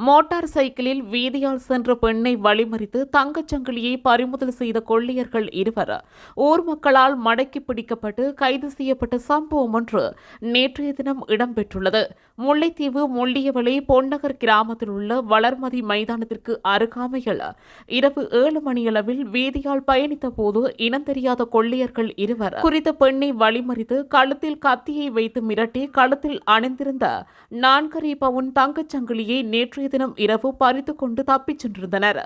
Motor சைக்கிளில் வீதியால் சென்ற பெண்ணை வழிமறித்து தங்கச்சங்கிலியை பறிமுதல் செய்த கொள்ளையர்கள் இருவர் ஊர் மக்களால் மடக்கி பிடிக்கப்பட்டு கைது செய்யப்பட்ட சம்பவம் ஒன்று நேற்றைய தினம் இடம்பெற்றுள்ளது. முல்லைத்தீவு முள்ளியவளை பொன்னகர் கிராமத்தில் உள்ள வளர்மதி மைதானத்திற்கு அருகாமையில் இரவு 7 மணியளவில் வீதியால் பயணித்த போது இனம் தெரியாத கொள்ளையர்கள் இருவர் குறித்த பெண்ணை வழிமறித்து கழுத்தில் கத்தியை வைத்து மிரட்டி கழுத்தில் அணிந்திருந்த 4.5 பவுன் தங்கச்சங்கிலியை நேற்றைய தினம் இரவு பறித்துக் கொண்டு தப்பிச் சென்றிருந்தனர்.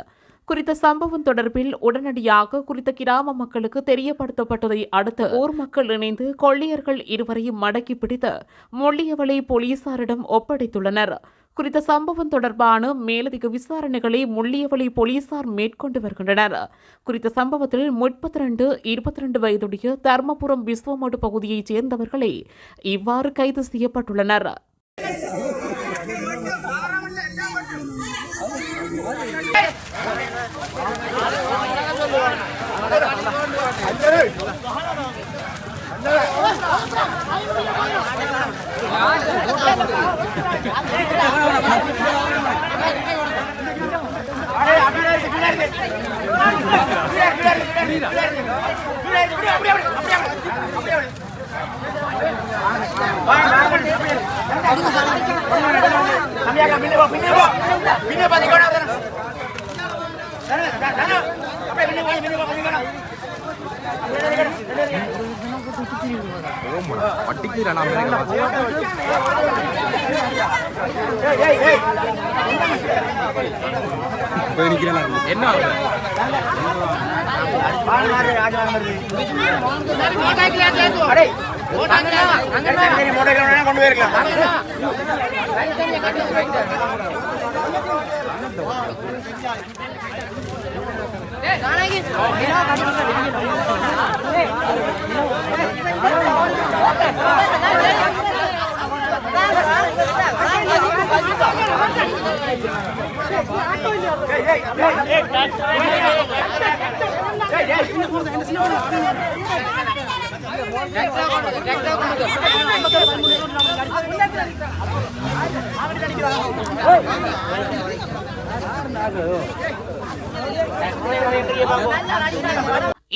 குறித்த சம்பவம் தொடர்பில் உடனடியாக குறித்த கிராம மக்களுக்கு தெரியப்படுத்தப்பட்டதை அடுத்து ஊர் மக்கள் இணைந்து கொள்ளையர்கள் இருவரையும் மடக்கி பிடித்து முள்ளியவளை போலீசாரிடம் ஒப்படைத்துள்ளனர். குறித்த சம்பவம் தொடர்பான மேலதிக விசாரணைகளை முள்ளியவளை போலீசார் மேற்கொண்டு வருகின்றனர். குறித்த சம்பவத்தில் 32 வயதுடைய தர்மபுரம் விஸ்வமடு பகுதியைச் சேர்ந்தவர்களே இவ்வாறு கைது செய்யப்பட்டுள்ளனர்.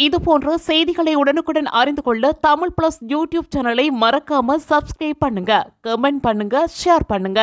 இதுபோன்ற செய்திகளை உடனுக்குடன் அறிந்து கொள்ள தமிழ் பிளஸ் யூடியூப் சேனலை மறக்காம சப்ஸ்கிரைப் பண்ணுங்க, கமெண்ட் பண்ணுங்க, ஷேர் பண்ணுங்க.